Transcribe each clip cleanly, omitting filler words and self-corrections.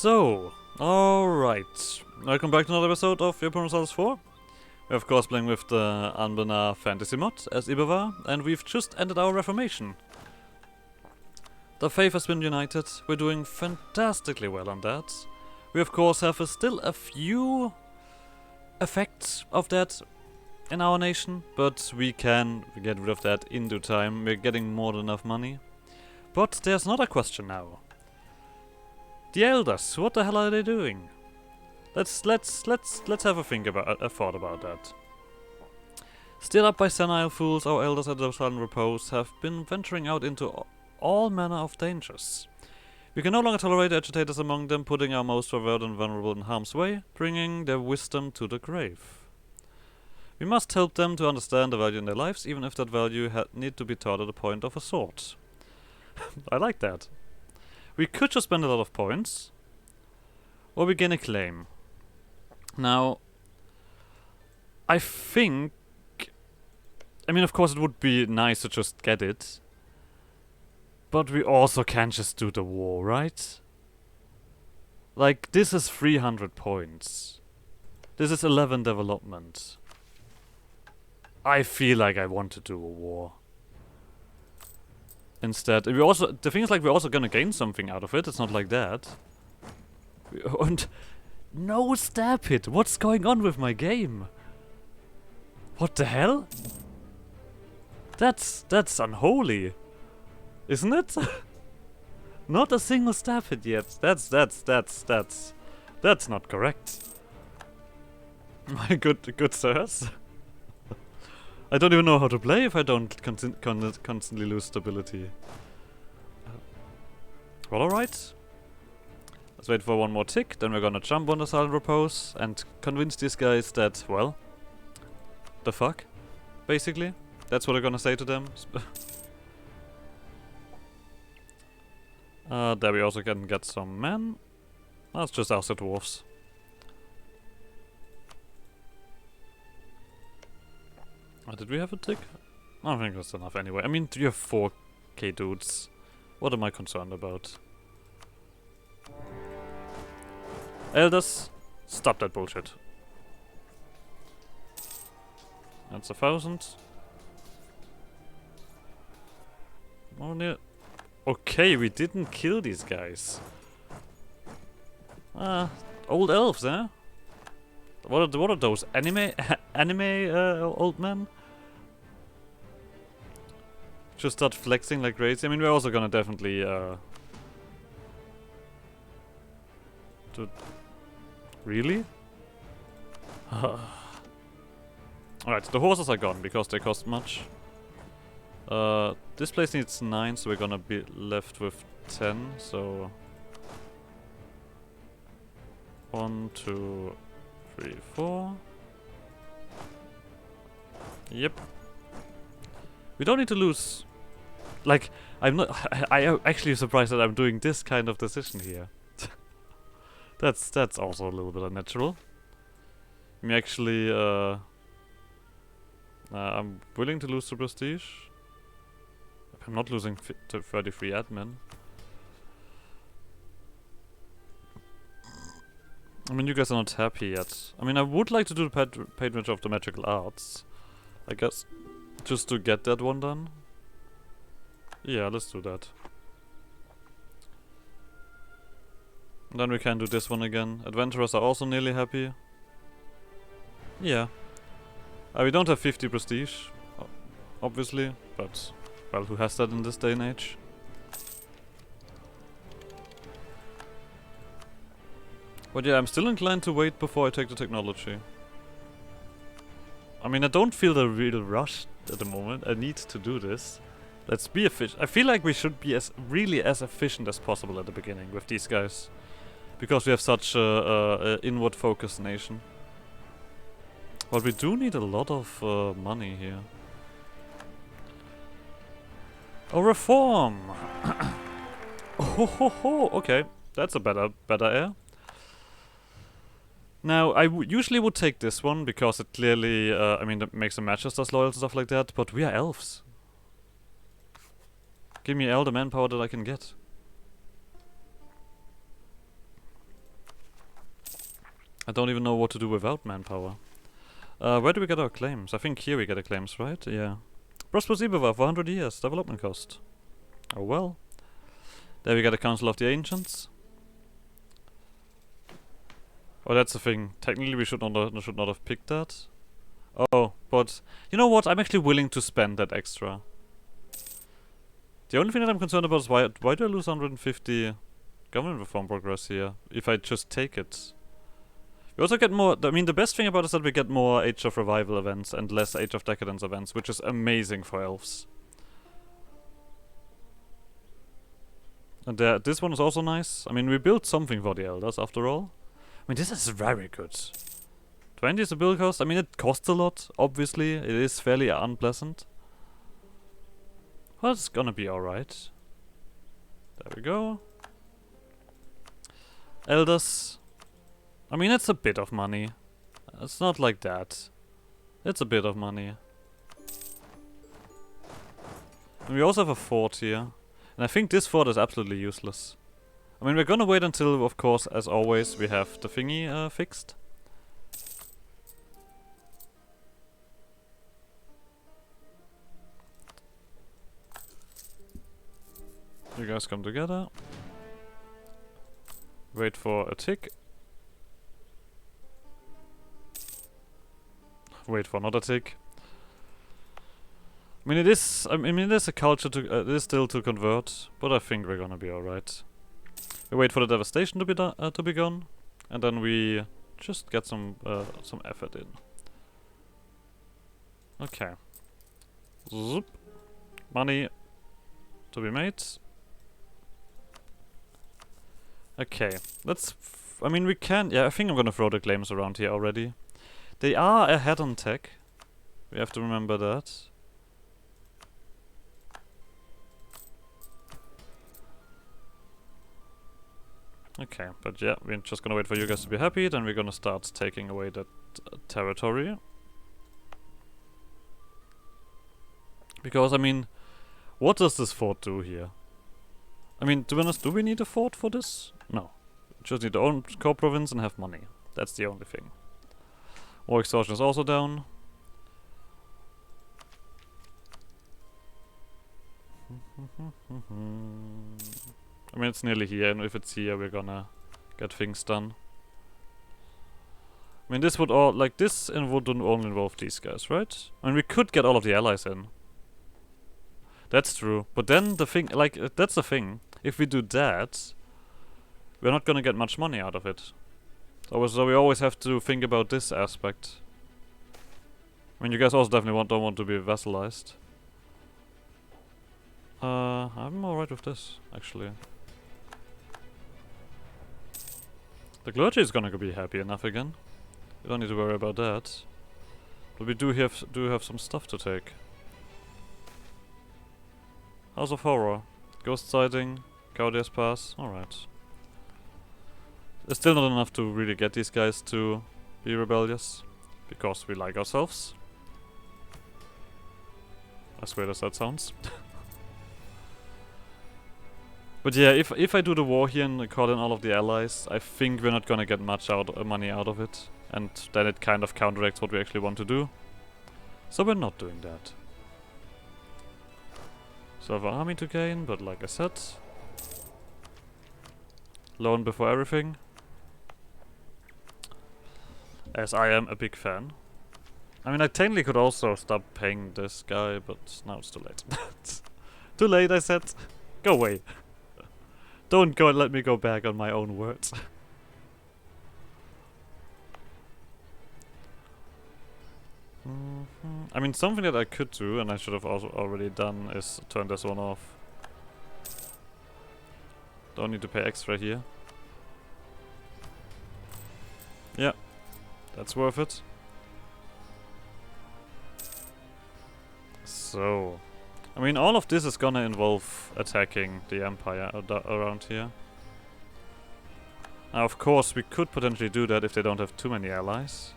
So, alright. Welcome back to another episode of Reformation 4. We're of course playing with the Anbennar fantasy mod as Ibevar, and we've just ended our Reformation. The faith has been united, we're doing fantastically well on that. We of course have still a few effects of that in our nation, but we can get rid of that in due time. We're getting more than enough money. But there's another question now. The elders, what the hell are they doing? Let's have a thought about that. Stirred up by senile fools, our elders at the sudden repose have been venturing out into all manner of dangers. We can no longer tolerate agitators among them, putting our most perverted and vulnerable in harm's way, bringing their wisdom to the grave. We must help them to understand the value in their lives, even if that value need to be taught at the point of a sword. I like that. We could just spend a lot of points, or we gain a claim. Now, I think... I mean, of course it would be nice to just get it, but we also can't just do the war, right? Like, this is 300 points. This is 11 development. I feel like I want to do a war. Instead, we also, the thing is, like, we're also gonna gain something out of it. It's not like that. And no stab hit. What's going on with my game? What the hell? That's unholy, isn't it? Not a single stab hit yet. That's not correct. My good sirs. I don't even know how to play if I don't constantly lose stability. Well, alright. Let's wait for one more tick, then we're gonna jump on the silent repose and convince these guys that, well, the fuck, basically. That's what I'm gonna say to them. There we also can get some men. Let's just ask the dwarves. Did we have a tick? I don't think that's enough anyway. I mean, you have 4k dudes. What am I concerned about? Elders, stop that bullshit. That's 1,000. Only. Okay, we didn't kill these guys. Old elves, eh? What are those? Anime old men? Just start flexing like crazy. I mean, we're also gonna definitely do. Really? Alright, the horses are gone because they cost much. This place needs 9, so we're gonna be left with 10, so 1, 2, 3, 4. Yep. We don't need to lose. Like, I'm not. I am actually surprised that I'm doing this kind of decision here. That's also a little bit unnatural. I mean, actually, I'm willing to lose the prestige. I'm not losing to 33 admin. I mean, you guys are not happy yet. I mean, I would like to do the patronage of the magical arts, I guess, just to get that one done. Yeah, let's do that. And then we can do this one again. Adventurers are also nearly happy. Yeah. We don't have 50 prestige, obviously, but, well, who has that in this day and age? But yeah, I'm still inclined to wait before I take the technology. I mean, I don't feel the real rush at the moment. I need to do this. Let's be efficient. I feel like we should be really as efficient as possible at the beginning with these guys. Because we have such a inward focused nation. But we do need a lot of money here. Oh, reform! Oh ho ho! Okay, that's a better air. Now, I usually would take this one because it clearly, I mean, it makes the matches us loyal and stuff like that. But we are elves. Give me all the manpower that I can get. I don't even know what to do without manpower. Where do we get our claims? I think here we get our claims, right? Yeah. Prosperous Ibevar for 100 years. Development cost. Oh well. There we get a Council of the Ancients. Oh, that's the thing. Technically we should not have picked that. Oh, but you know what? I'm actually willing to spend that extra. The only thing that I'm concerned about is why do I lose 150 government reform progress here if I just take it? We also get more. I mean, the best thing about it is that we get more Age of Revival events and less Age of Decadence events, which is amazing for elves. And this one is also nice. I mean, we built something for the elders after all. I mean, this is very good. 20 is the build cost. I mean, it costs a lot, obviously. It is fairly unpleasant. Well, it's gonna be alright. There we go. Elders. I mean, it's a bit of money. It's not like that. It's a bit of money. And we also have a fort here. And I think this fort is absolutely useless. I mean, we're gonna wait until, of course, as always, we have the thingy fixed. You guys come together. Wait for a tick. Wait for another tick. I mean, it is. I mean, it is a culture to. It is still to convert, but I think we're gonna be all right. We wait for the devastation to be done, to be gone, and then we just get some effort in. Okay. Zoop. Money to be made. Okay. Let's. I mean, we can. Yeah, I think I'm gonna throw the claims around here already. They are ahead on tech. We have to remember that. Okay, but yeah, we're just gonna wait for you guys to be happy, then we're gonna start taking away that territory. Because, I mean, what does this fort do here? I mean, to be honest, do we need a fort for this? No. We just need to own core province and have money. That's the only thing. War exhaustion is also down. I mean, it's nearly here, and if it's here, we're gonna get things done. I mean, this would all, like, this would only involve these guys, right? I mean, we could get all of the allies in. That's true. But then the thing, like, that's the thing. If we do that, we're not gonna get much money out of it. So we always have to think about this aspect. I mean, you guys also definitely don't want to be vassalized. I'm alright with this, actually. The clergy is gonna be happy enough again. We don't need to worry about that. But we do have some stuff to take. House of Horror. Ghost sighting. Gaudia's Pass. Alright. It's still not enough to really get these guys to be rebellious. Because we like ourselves. As weird as that sounds. But yeah, if I do the war here and call in all of the allies, I think we're not gonna get much money out of it. And then it kind of counteracts what we actually want to do. So we're not doing that. So I have an army to gain, but like I said, loan before everything. As I am a big fan. I mean, I technically could also stop paying this guy, but now it's too late. Too late, I said. Go away. Don't go and let me go back on my own words. I mean, something that I could do, and I should have also already done, is turn this one off. Don't need to pay extra here. Yeah, that's worth it. So, I mean, all of this is gonna involve attacking the Empire around here. Now, of course, we could potentially do that if they don't have too many allies.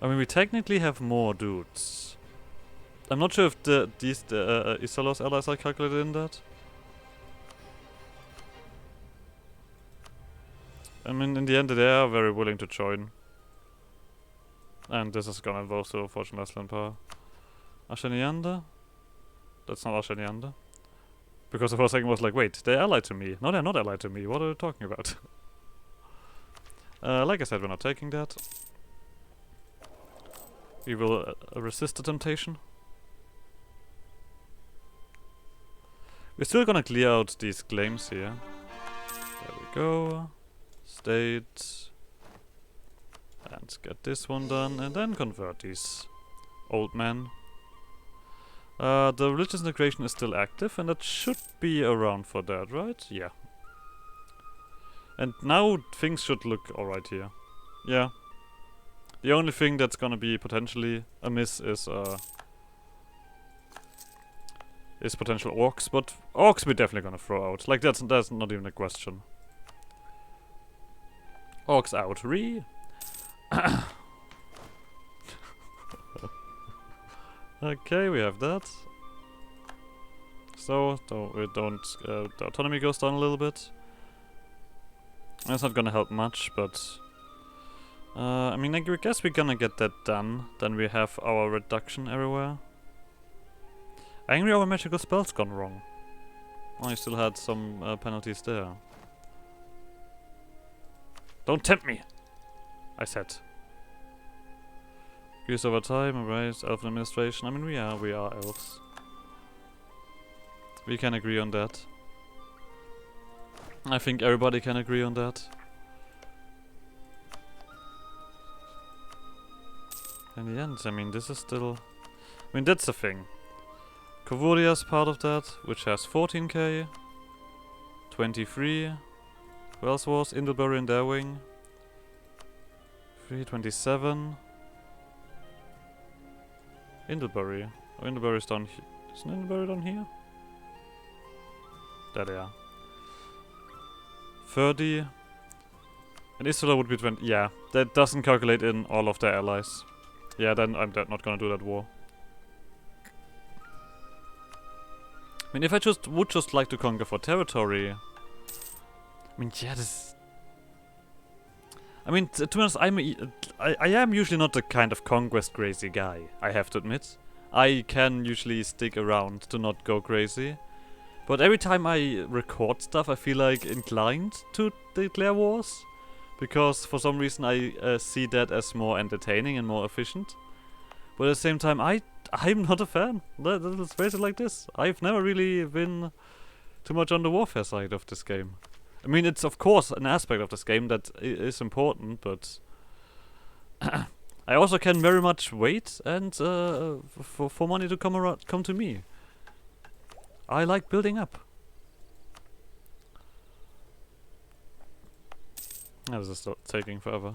I mean, we technically have more dudes. I'm not sure if these Isalos allies are calculated in that. I mean, in the end, they are very willing to join. And this is gonna involve so Fortune Westland power. Asheniander? That's not Asheniander. Because the first second was like, wait, they're allied to me. No, they're not allied to me. What are you talking about? Like I said, we're not taking that. We will resist the temptation. We're still gonna clear out these claims here. There we go. State. And get this one done, and then convert these old men. The religious integration is still active, and that should be around for that, right? Yeah. And now things should look alright here. Yeah. The only thing that's gonna be potentially amiss is potential orcs, but orcs we're definitely gonna throw out. Like that's not even a question. Orcs out. Okay, we have that. So, the autonomy goes down a little bit. That's not gonna help much, but... I mean, I guess we're gonna get that done. Then we have our reduction everywhere. Angry our magical spell's gone wrong. Oh, I still had some penalties there. Don't tempt me! I said. Use over time, right? Elf administration. I mean, we are elves. We can agree on that. I think everybody can agree on that. In the end, I mean, this is still... I mean, that's the thing. Kovuria's part of that, which has 14k. 23. Who else was? Indlebury and their wing. 327. Indlebury. Oh, Indlebury's down here. Isn't Indlebury down here? There they are. 30. And Isola would be 20. Yeah, that doesn't calculate in all of their allies. Yeah, then I'm not gonna do that war. I mean, if I would just like to conquer for territory... I mean, yeah, this... I mean, to be honest, I am usually not the kind of conquest crazy guy, I have to admit. I can usually stick around to not go crazy. But every time I record stuff, I feel like inclined to declare wars. Because for some reason I see that as more entertaining and more efficient. But at the same time, I'm not a fan. Let's face it like this. I've never really been too much on the warfare side of this game. I mean, it's of course an aspect of this game that is important, but I also can very much wait and for money to come to me. I like building up. Oh, this is still taking forever.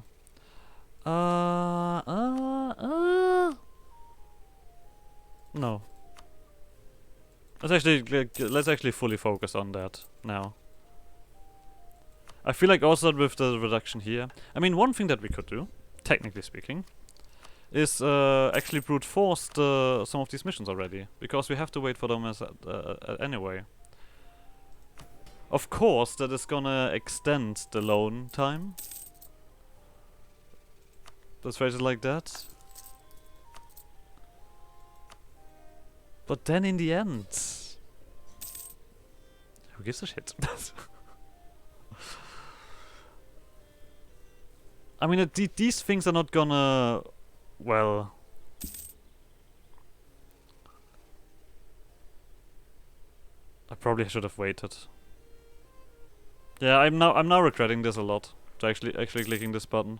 No. Let's actually fully focus on that now. I feel like also with the reduction here. I mean, one thing that we could do, technically speaking, is actually brute force some of these missions already, because we have to wait for them as anyway. Of course, that is gonna extend the loan time. Let's phrase it like that. But then in the end, who gives a shit? I mean, these things are not gonna, well... I probably should have waited. Yeah, I'm now regretting this a lot. To actually clicking this button.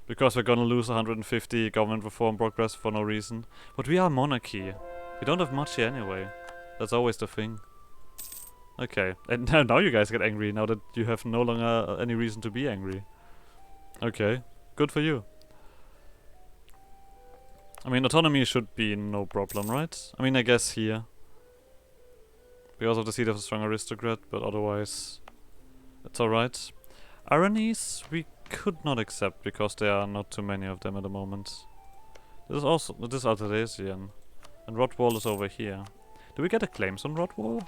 Because we're gonna lose 150 government reform progress for no reason. But we are monarchy. We don't have much here anyway. That's always the thing. Okay, and now you guys get angry, now that you have no longer any reason to be angry. Okay, good for you. I mean, autonomy should be no problem, right? I mean, I guess here. Because of the seat of a strong aristocrat, but otherwise... it's alright. Ironies we could not accept, because there are not too many of them at the moment. This is also this Artesian. And Rotwall is over here. Do we get a claims on Rotwall?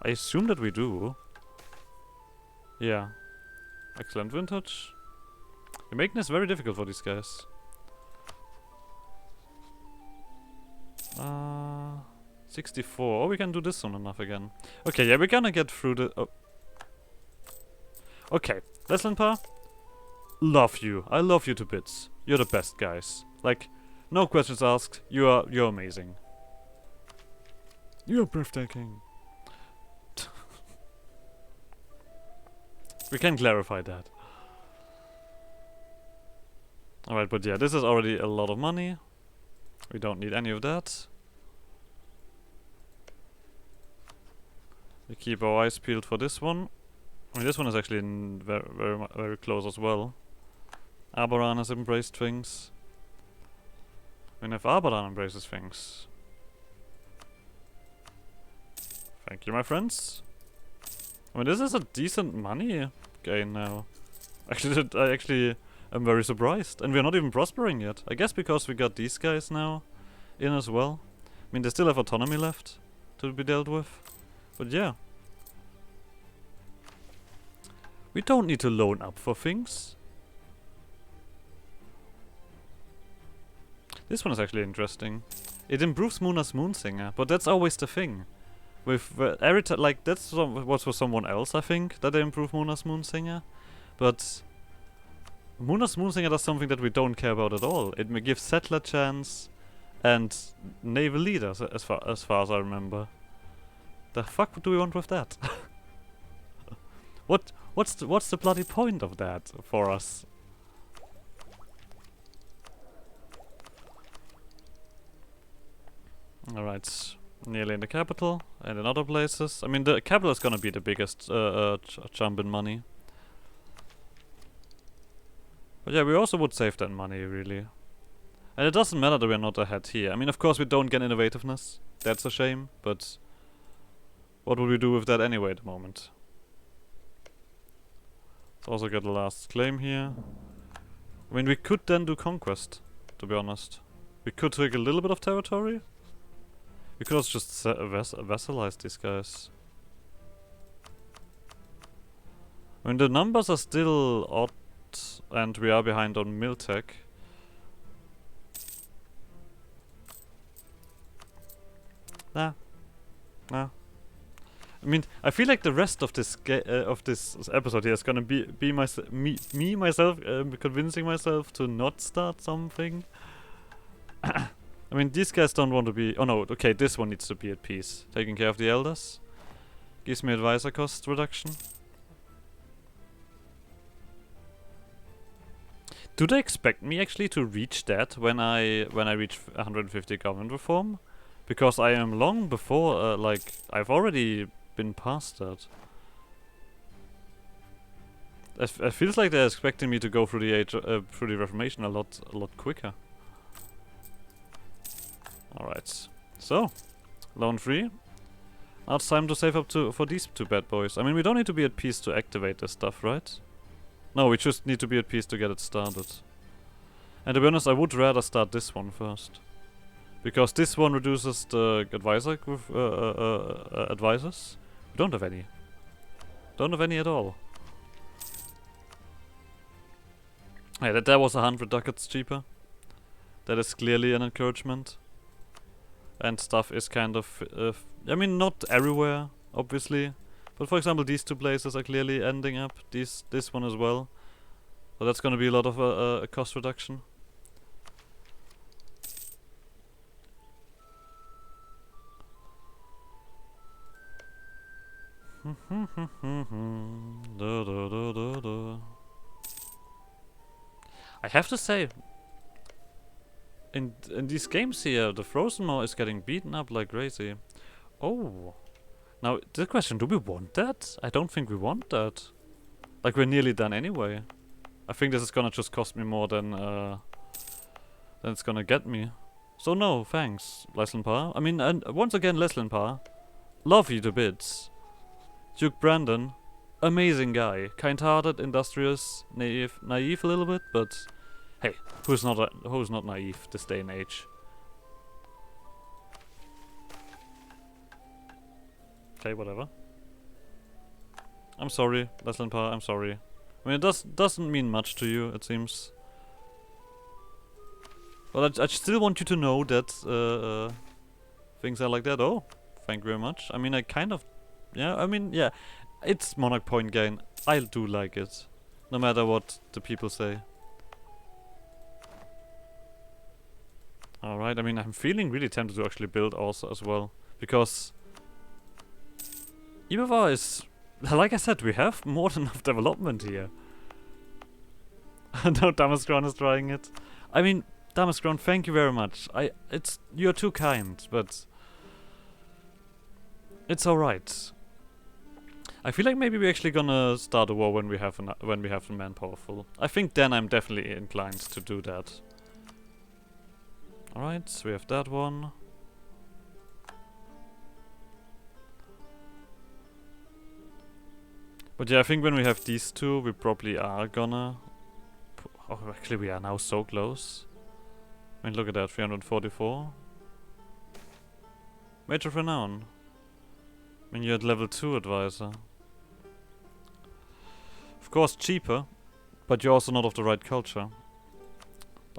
I assume that we do. Yeah. Excellent vintage. You're making this very difficult for these guys. 64. Oh, we can do this soon enough again. Okay, yeah, we're gonna get through the... Oh. Okay, Leslinpa. Love you. I love you to bits. You're the best, guys. Like, no questions asked. You're amazing. You're breathtaking. We can clarify that. Alright, but yeah, this is already a lot of money. We don't need any of that. We keep our eyes peeled for this one. I mean, this one is actually very close as well. Abaran has embraced things. I mean, if Abaran embraces things... Thank you, my friends. I mean, this is a decent money gain now. Actually, I actually am very surprised. And we're not even prospering yet. I guess because we got these guys now in as well. I mean, they still have autonomy left to be dealt with. But yeah. We don't need to loan up for things. This one is actually interesting. It improves Muna's Moonsinger, but that's always the thing. With every time, like that's what's for someone else, I think, that they improve Muna's Moonsinger. But Muna's Moonsinger does something that we don't care about at all. It gives settler chance and naval leaders, as far as I remember. The fuck do we want with that? What's the bloody point of that for us? Alright, nearly in the capital and in other places. I mean, the capital is gonna be the biggest jump in money. But yeah, we also would save that money, really. And it doesn't matter that we're not ahead here. I mean, of course we don't get innovativeness. That's a shame, but... what would we do with that anyway at the moment? Let's also get the last claim here. I mean, we could then do conquest, to be honest. We could take a little bit of territory. We could also just vassalize these guys. I mean, the numbers are still odd, and we are behind on Miltech. Nah. I mean, I feel like the rest of this episode here is gonna be myself convincing myself to not start something. I mean, these guys don't want to be... oh no, okay, this one needs to be at peace. Taking care of the elders. Gives me advisor cost reduction. Do they expect me actually to reach that when I reach 150 government reform? Because I am long before, like, I've already been past that. It feels like they're expecting me to go through the Reformation a lot quicker. Alright, so, loan free. Now it's time to save up for these two bad boys. I mean, we don't need to be at peace to activate this stuff, right? No, we just need to be at peace to get it started. And to be honest, I would rather start this one first. Because this one reduces the advisor advisors. We don't have any. Don't have any at all. Yeah, that was 100 ducats cheaper. That is clearly an encouragement. And stuff is kind of... I mean, not everywhere, obviously. But for example, these two places are clearly ending up. This one as well. So that's gonna be a lot of a cost reduction. I have to say, in these games here, the Frozen Maw is getting beaten up like crazy. Oh. Now, the question, do we want that? I don't think we want that. Like, we're nearly done anyway. I think this is gonna just cost me more than it's gonna get me. So no, thanks, Leslinpa. I mean, and once again, Leslinpa. Love you to bits. Duke Brandon, amazing guy. Kind-hearted, industrious, naive a little bit, but Hey, who's not naive this day and age? Okay, whatever. I'm sorry, Leslie Power, I'm sorry. I mean, it doesn't mean much to you, it seems. But I still want you to know that things are like that. Oh, thank you very much. I mean, I kind of... Yeah, I mean, yeah. It's Monarch point gain. I do like it. No matter what the people say. Alright, I mean, I'm feeling really tempted to actually build also as well. Because... Ibevar is... Like I said, we have more than enough development here. No, Damascron is trying it. I mean, Damascron, thank you very much. You're too kind, but... It's alright. I feel like maybe we're actually gonna start a war when we have the manpower full. I think then I'm definitely inclined to do that. Alright, so we have that one. But yeah, I think when we have these two, we probably are gonna... Oh, actually we are now so close. I mean, look at that, 344. Major Renown. I mean, you're at level 2 advisor. Of course cheaper, but you're also not of the right culture.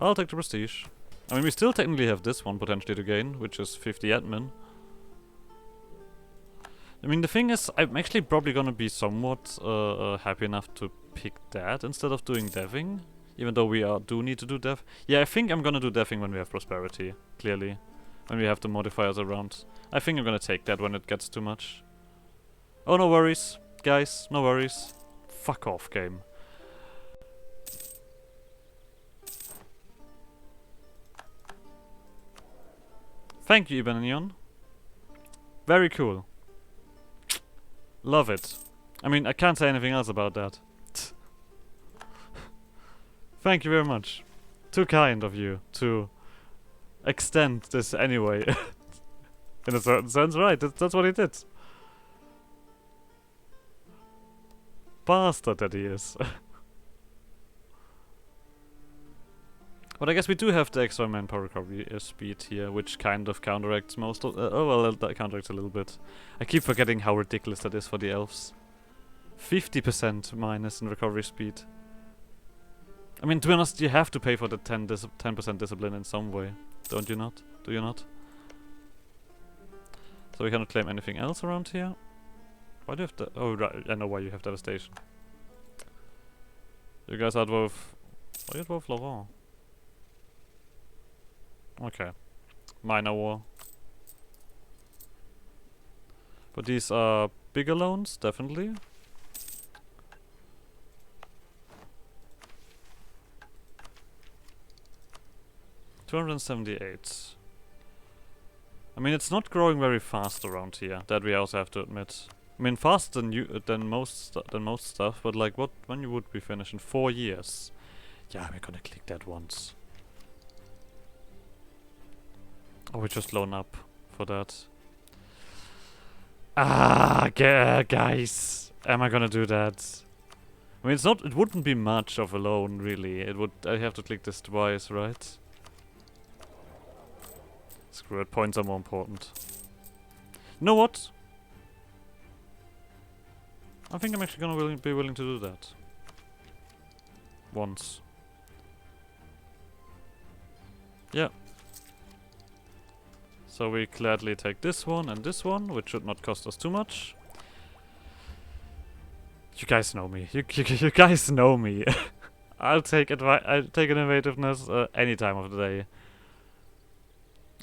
I'll take the prestige. I mean, we still technically have this one potentially to gain, which is 50 admin. I mean, the thing is, I'm actually probably gonna be somewhat happy enough to pick that instead of doing deving. Even though we do need to do dev. Yeah, I think I'm gonna do deving when we have prosperity, clearly. When we have the modifiers around. I think I'm gonna take that when it gets too much. Oh, no worries, guys, no worries. Fuck off, game. Thank you, Ibenar. Very cool. Love it. I mean, I can't say anything else about that. Thank you very much. Too kind of you to extend this anyway. In a certain sense, right, that's what he did. Bastard that he is. But I guess we do have the extra manpower recovery speed here, which kind of counteracts most of... oh well, that counteracts a little bit. I keep forgetting how ridiculous that is for the elves. 50% minus in recovery speed. I mean, to be honest, you have to pay for the 10% discipline in some way. Don't you not? Do you not? So we cannot claim anything else around here. Why do you have the... oh, right, I know why you have devastation. You guys are dwarf... why are you dwarf Laurent? Okay. Minor war. But these are bigger loans, definitely. $278. I mean, it's not growing very fast around here. That we also have to admit. I mean, faster than most stuff. But like, when you would be finished in 4 years? Yeah, we're gonna click that once. Oh, we just loan up for that. Ah, guys, am I gonna do that? I mean, it wouldn't be much of a loan, really. I have to click this twice, right? Screw it, points are more important. You know what? I think I'm actually gonna be willing to do that. Once. Yeah. So we gladly take this one and this one, which should not cost us too much. You guys know me. You guys know me. I'll take innovativeness any time of the day.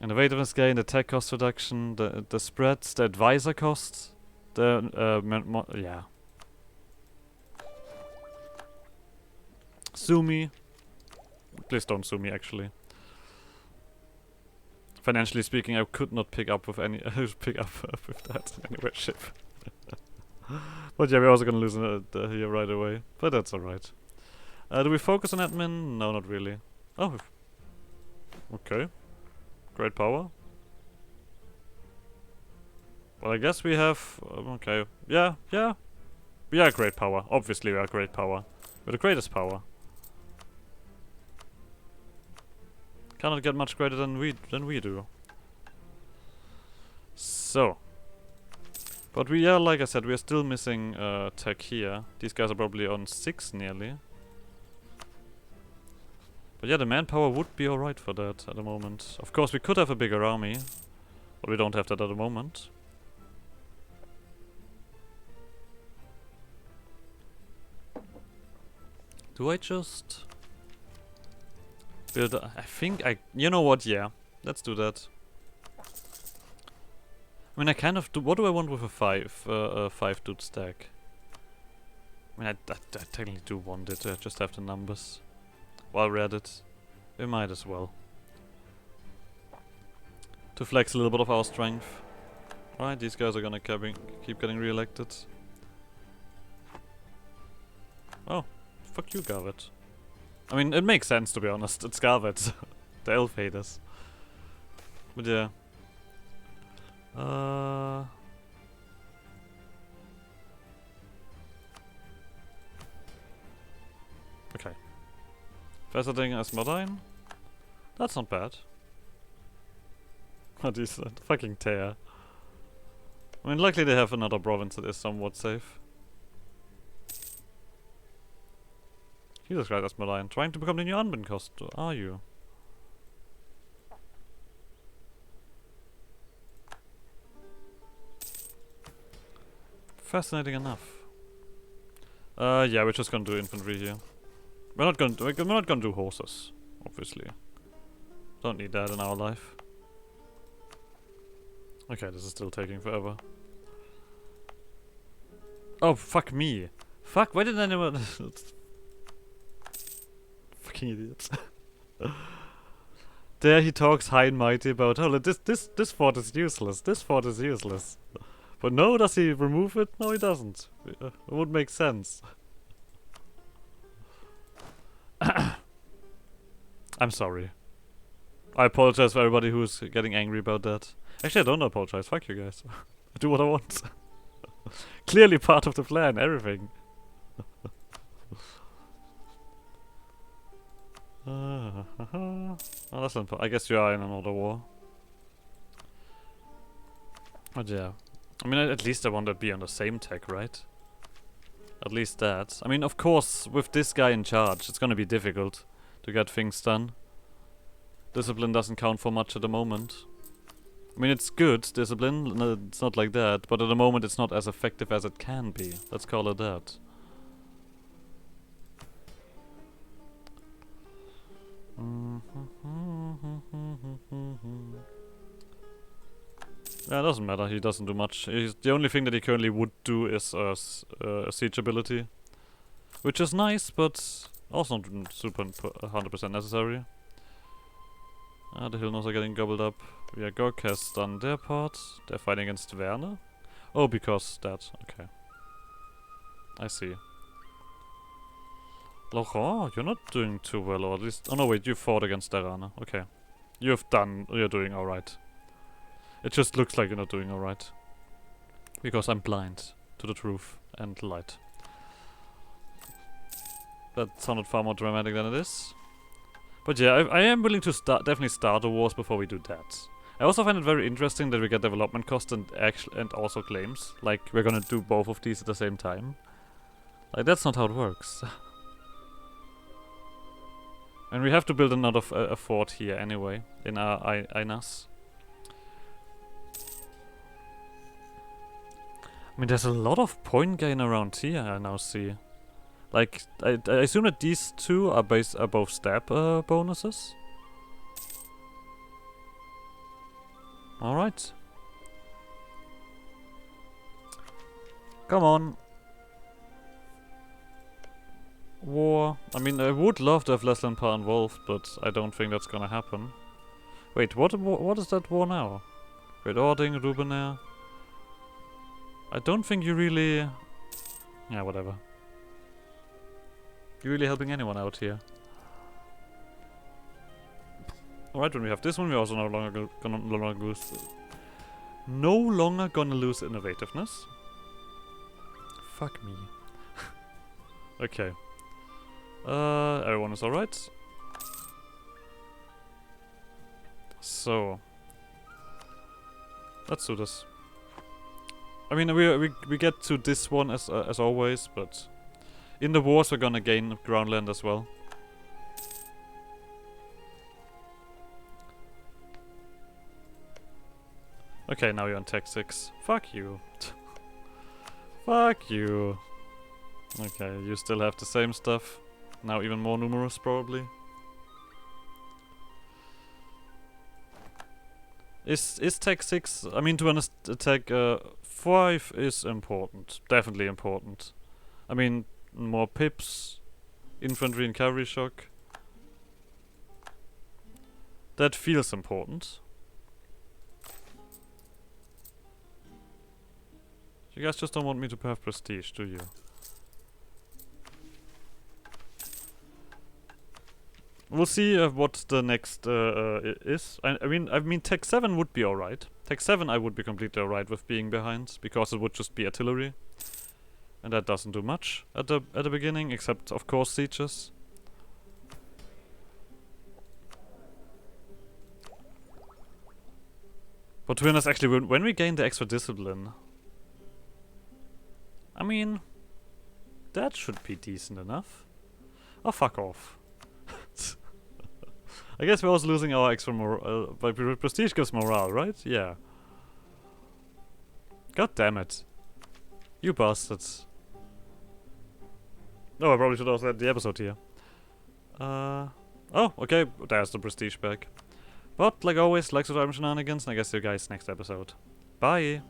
Innovativeness gain, the tech cost reduction, the spreads, the advisor cost, yeah. Sue me. Please don't sue me, actually. Financially speaking, I could not pick up with that anyway ship. But yeah, we're also gonna lose here right away. But that's alright. Do we focus on admin? No, not really. Oh. Okay. Great power. Well, I guess we have... okay. Yeah. We are great power. Obviously we are great power. We're the greatest power. Cannot get much greater than we do. So. But we are, like I said, we are still missing tech here. These guys are probably on 6 nearly. But yeah, the manpower would be alright for that at the moment. Of course, we could have a bigger army. But we don't have that at the moment. Do I just build I think you know what, yeah. Let's do that. I mean, I kind of do. What do I want with a 5 dude stack? I mean, I technically do want it to just have the numbers. While we're at it, we might as well. To flex a little bit of our strength. Right, these guys are gonna keep getting re-elected. Oh, fuck you, Garvet. I mean, it makes sense, to be honest. It's Garvet. The elf haters. But yeah. Okay. Visiting as Modine. That's not bad. What is that? Fucking tear. I mean, likely they have another province that is somewhat safe. Jesus Christ, Asmodine. Trying to become the new Anbennar cost, are you? Fascinating enough. Yeah, we're just gonna do infantry here. We're not gonna do horses, obviously. Don't need that in our life. Okay, this is still taking forever. Oh, fuck me. Fuck, why didn't anyone... Fucking idiots. There he talks high and mighty about, oh, this fort is useless, this fort is useless. But no, does he remove it? No, he doesn't. It would make sense. I'm sorry. I apologize for everybody who's getting angry about that. Actually, I don't apologize. Fuck you guys. I do what I want. Clearly part of the plan, everything. Oh, that's not. I guess you are in another war. But yeah. I mean, at least I want to be on the same tech, right? At least that. I mean, of course, with this guy in charge, it's gonna be difficult to get things done. Discipline doesn't count for much at the moment. I mean, it's good, discipline, no, it's not like that, but at the moment it's not as effective as it can be. Let's call it that. Yeah, it doesn't matter, he doesn't do much. The only thing that he currently would do is a siege ability. Which is nice, but also not super 100% necessary. The Hillnos are getting gobbled up. Gork has done their part. They're fighting against Werner. Oh, because that. Okay. I see. Laurent, you're not doing too well, or at least... Oh no, wait, you fought against Derana. Okay. You're doing alright. It just looks like you're not doing alright. Because I'm blind to the truth and light. That sounded far more dramatic than it is. But yeah, I am willing to definitely start the wars before we do that. I also find it very interesting that we get development cost and also claims. Like, we're gonna do both of these at the same time. Like, that's not how it works. And we have to build another a fort here anyway, in our Ainas. I mean, there's a lot of point gain around here, I now see. Like, I assume that these two are both stab bonuses. Alright. Come on. War. I mean, I would love to have Leslie Parr involved, but I don't think that's gonna happen. Wait, what is that war now? Great Ording, Rubenair. I don't think you really... Yeah, whatever. You really helping anyone out here? Alright, when we have this one, we're also no longer gonna lose innovativeness. Fuck me. Okay. Everyone is alright. So let's do this. I mean, we get to this one as always, but in the wars we're gonna gain ground land as well. Okay, now you're on tech 6. Fuck you. Fuck you. Okay, you still have the same stuff. Now even more numerous, probably. Is tech 6... I mean, to be honest, tech 5 is important. Definitely important. I mean, more pips, infantry and cavalry shock. That feels important. You guys just don't want me to have prestige, do you? We'll see what the next is. I mean, Tech 7 would be alright. Tech 7 I would be completely alright with being behind, because it would just be artillery. And that doesn't do much at the beginning, except of course sieges. But to be honest, actually, when we gain the extra discipline, I mean, that should be decent enough. Oh, fuck off. I guess we're also losing our extra morale, but prestige gives morale, right? Yeah. God damn it. You bastards. Oh, I probably should also end the episode here. Oh, okay, there's the prestige back. But, like always, like, subscribe, shenanigans, and I guess see you guys next episode. Bye!